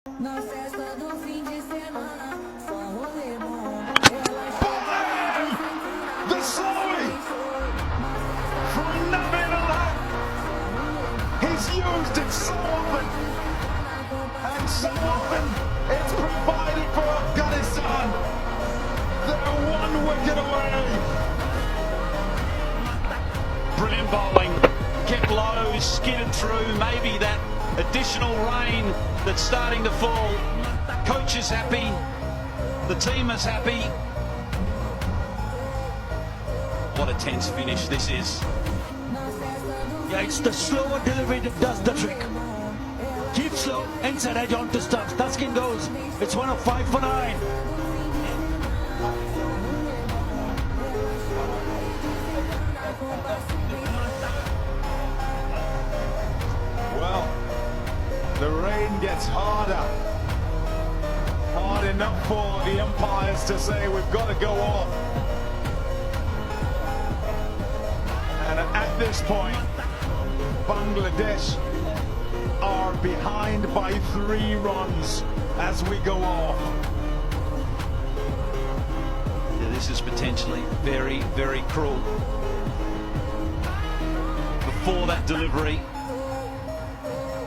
Na festa do fim de semana, só rolê bom. The slowing from Nabil Al. He's used it so often, and so often it's provided for Afghanistan. They're one wicket away. Brilliant bowling, kept low, skidded through. Maybe that additional rain that's starting to fall. Coach is happy, the team is happy. What a tense finish this is. Yeah, it's the slower delivery that does the trick. Keep slow, inside edge onto stumps. Taskin goes. It's 1 of 5 for 9. Well, the rain gets harder. Hard enough for the umpires to say we've got to go off. And at this point, Bangladesh are behind by 3 runs as we go off. Yeah, this is potentially very, very cruel. Before that delivery,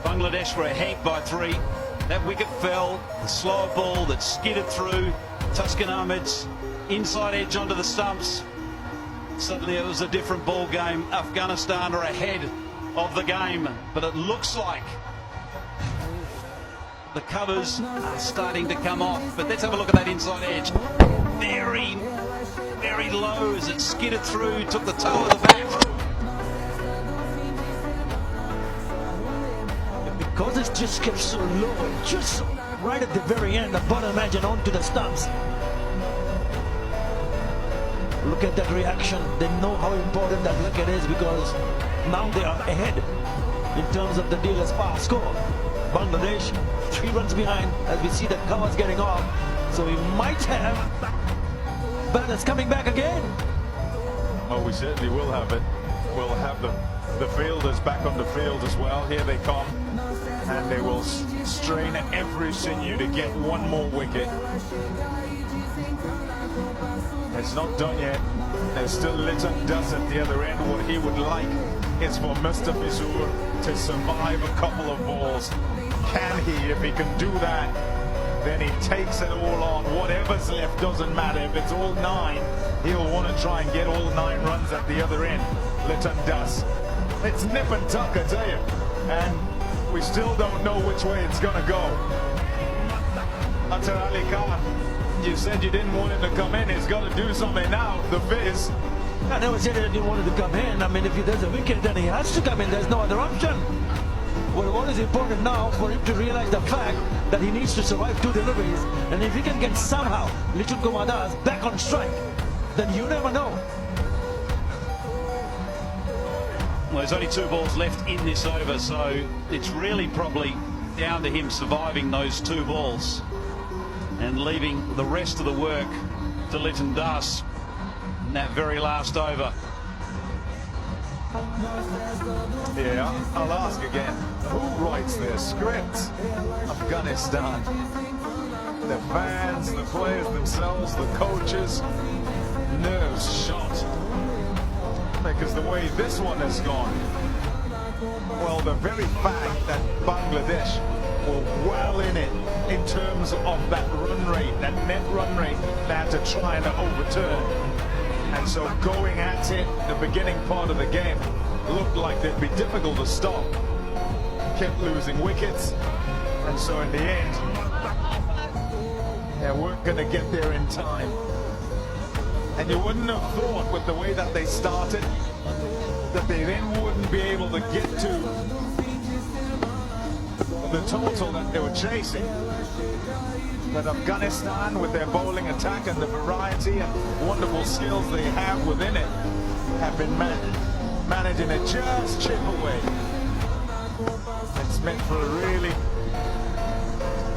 Bangladesh were ahead by 3. That wicket fell, the slower ball that skidded through. Tuscan Ahmed's inside edge onto the stumps. Suddenly it was a different ball game. Afghanistan are ahead of the game, but it looks like the covers are starting to come off. But let's have a look at that inside edge. Very, very low as it skidded through, took the toe of the bat. Because it's just kept so low, just right at the very end, the bottom edge and onto the stumps. Look at that reaction. They know how important that wicket is because now they are ahead in terms of the dealer's power score. Bangladesh 3 runs behind as we see the covers getting off. So we might have banners coming back again. Oh, we certainly will have it. We'll have the fielders back on the field as well. Here they come. And they will strain every sinew to get one more wicket. It's not done yet. There's still Liton Das at the other end. What he would like is for Mustafizur to survive a couple of balls. Can he? If he can do that, then he takes it all on. Whatever's left doesn't matter. If it's all 9, he'll want to try and get all 9 runs at the other end. Liton Das. It's nip and tuck, I tell you. And we still don't know which way it's going to go. Atar Ali Khan, you said you didn't want him to come in. He's got to do something now. The Viz. I never said I didn't want him to come in. I mean, if there's a wicket, then he has to come in. There's no other option. What is important now for him to realize the fact that he needs to survive 2 deliveries. And if he can get somehow Liton Kumar Das back on strike, then you never know. Well, there's only 2 balls left in this over, so it's really probably down to him surviving those 2 balls and leaving the rest of the work to Liton Das in that very last over. Yeah, I'll ask again. Who writes their scripts? Afghanistan. The fans, the players themselves, the coaches. Nerves shot. Because the way this one has gone, well, the very fact that Bangladesh were well in it in terms of that run rate, that net run rate they had to try and overturn. And so going at it, the beginning part of the game looked like they'd be difficult to stop. Kept losing wickets, and so in the end, they weren't going to get there in time. And you wouldn't have thought, with the way that they started, that they then wouldn't be able to get to the total that they were chasing. But Afghanistan, with their bowling attack and the variety and wonderful skills they have within it, have been managing to just chip away. It's meant for a really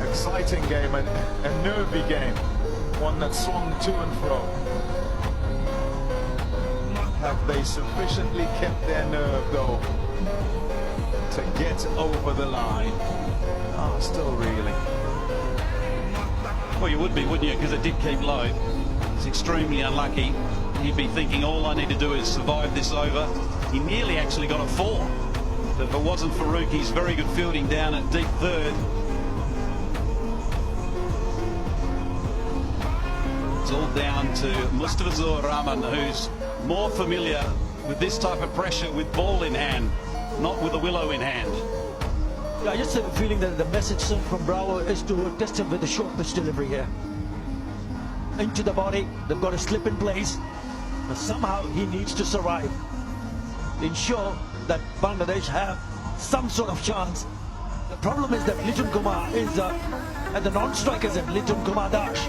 exciting game, a nervy game, one that swung to and fro. Have they sufficiently kept their nerve, though, to get over the line? Oh, still reeling. Well, you would be, wouldn't you? Because it did keep low. It's extremely unlucky. He'd be thinking, all I need to do is survive this over. He nearly actually got a 4. But if it wasn't for Ruki's very good fielding down at deep third, it's all down to Mustafizur Rahman, who's more familiar with this type of pressure with ball in hand, not with a willow in hand. Yeah, I just have a feeling that the message sent from Bravo is to test him with the short pitch delivery here. Into the body, they've got to slip in place, but somehow he needs to survive. Ensure that Bangladesh have some sort of chance. The problem is that Litun Kumar is at the non-strikers end, Litun Kumar Dash.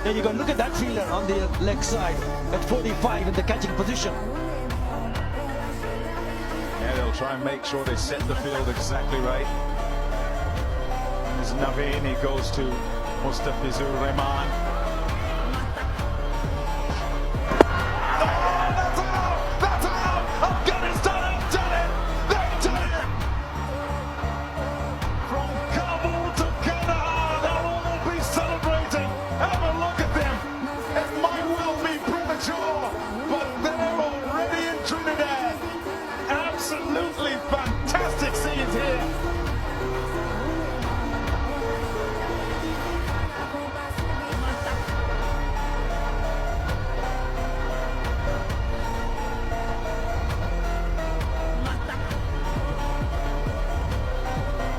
Then you got to look at that fielder on the leg side at 45 in the catching position. Yeah, they'll try and make sure they set the field exactly right. As Naveen, he goes to Mustafizur Rahman. Fantastic scenes here.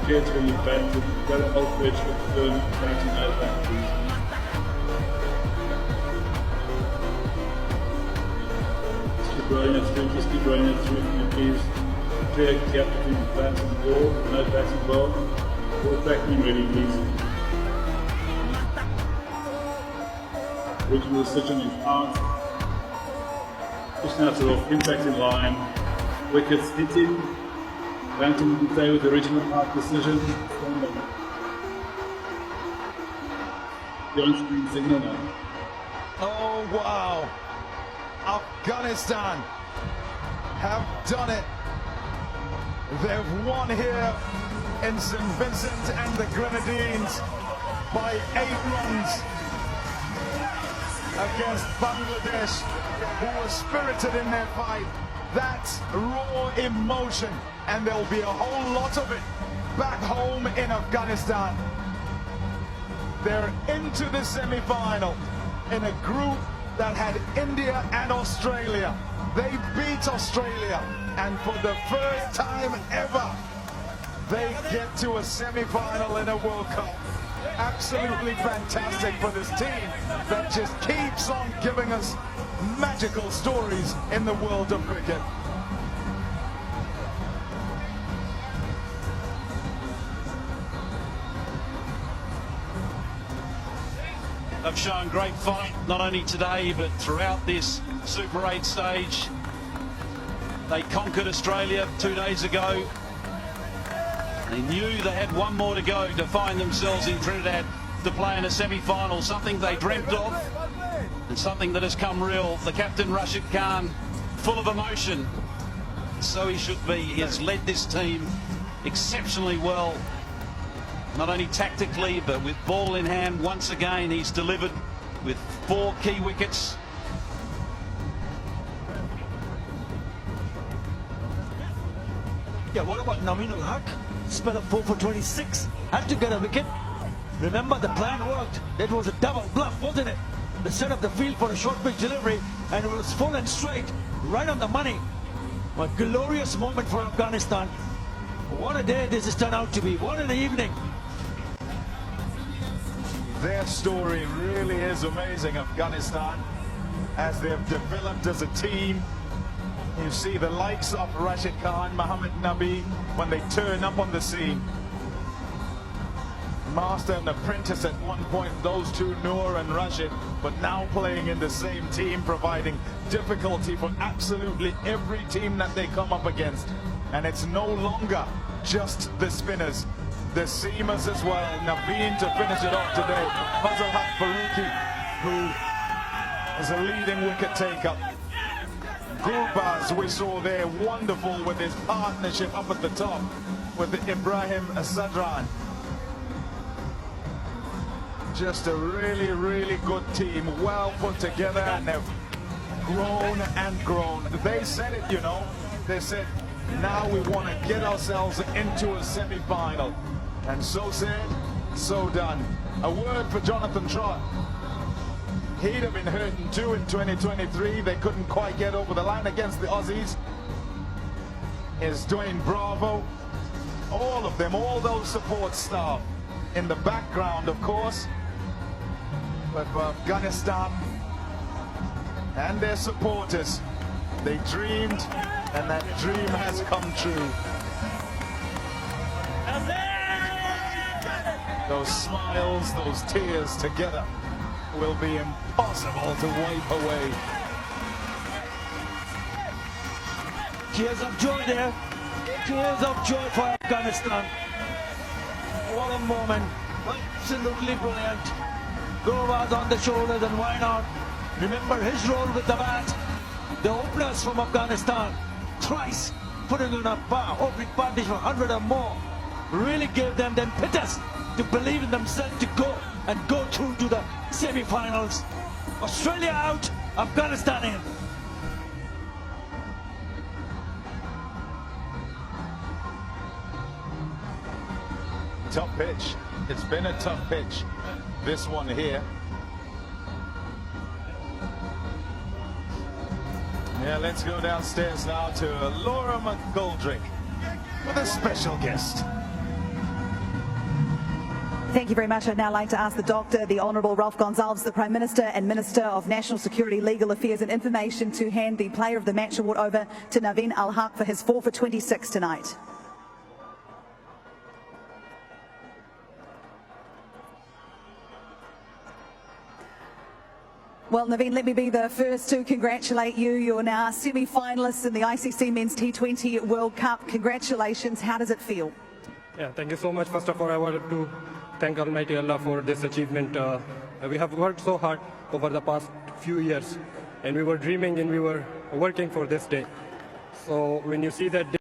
Kids when you bend with well outreach with the 99 batteries. Keep rolling it through, just keep rolling it through from your keys. Clear gap between the bats and the ball, no batting ball. Ball tracking really easy. Original decision is out. Pushing out to off, impact in line. Wickets hitting. Bantam can play with the original out decision. The on-screen signal now. Oh wow! Afghanistan have done it. They've won here in St. Vincent and the Grenadines by 8 runs against Bangladesh, who were spirited in their fight. That's raw emotion, and there'll be a whole lot of it back home in Afghanistan. They're into the semi-final in a group that had India and Australia. They beat Australia, and for the first time ever, they get to a semi-final in a World Cup. Absolutely fantastic for this team that just keeps on giving us magical stories in the world of cricket. They've shown great fight, not only today, but throughout this Super 8 stage. They conquered Australia 2 days ago. They knew they had one more to go to find themselves in Trinidad to play in a semi-final, something they dreamt of and something that has come real. The captain, Rashid Khan, full of emotion. So he should be. He has led this team exceptionally well, not only tactically, but with ball in hand. Once again, he's delivered with 4 key wickets. Yeah, what about Namin ul Haq? Spell up 4 for 26. Had to get a wicket. Remember, the plan worked. It was a double bluff, wasn't it? They set up the field for a short pitch delivery, and it was full and straight, right on the money. A glorious moment for Afghanistan. What a day this has turned out to be. What an evening. Their story really is amazing, Afghanistan, as they've developed as a team. You see the likes of Rashid Khan, Mohammad Nabi, when they turn up on the scene. Master and apprentice at one point, those two, Noor and Rashid, but now playing in the same team, providing difficulty for absolutely every team that they come up against. And it's no longer just the spinners, the seamers as well. Naveen to finish it off today. Fazal Haq Farooqi, who is a leading wicket taker. Gurbaz, we saw there, wonderful with his partnership up at the top with Ibrahim Sadran. just a really, really good team, well put together, and they've grown and grown. They said it, you know. They said, now we want to get ourselves into a semi-final. And so said, so done. A word for Jonathan Trott. He'd have been hurting too in 2023. They couldn't quite get over the line against the Aussies. Is Dwayne Bravo. All of them, all those support staff in the background, of course. But for Afghanistan and their supporters, they dreamed, and that dream has come true. Those smiles, those tears together will be impossible to wipe away. Tears of joy there. Tears of joy for Afghanistan. What a moment. Absolutely brilliant. Grovas on the shoulders, and why not? Remember his role with the bat. The openers from Afghanistan, thrice putting on a opening partnership for 100 or more, really gave them the impetus to believe in themselves to go through to the semi-finals. Australia out, Afghanistan in. Tough pitch. It's been a tough pitch. This one here. Yeah, let's go downstairs now to Laura McGoldrick with a special guest. Thank you very much. I'd now like to ask the Doctor, the Honourable Ralph Gonsalves, the Prime Minister and Minister of National Security, Legal Affairs and Information, to hand the Player of the Match award over to Naveen Al-Haq for his 4 for 26 tonight. Well, Naveen, let me be the first to congratulate you. You're now semi-finalists in the ICC Men's T20 World Cup. Congratulations. How does it feel? Yeah, thank you so much. First of all, I wanted to thank Almighty Allah for this achievement. We have worked so hard over the past few years, and we were dreaming and we were working for this day. So when you see that day,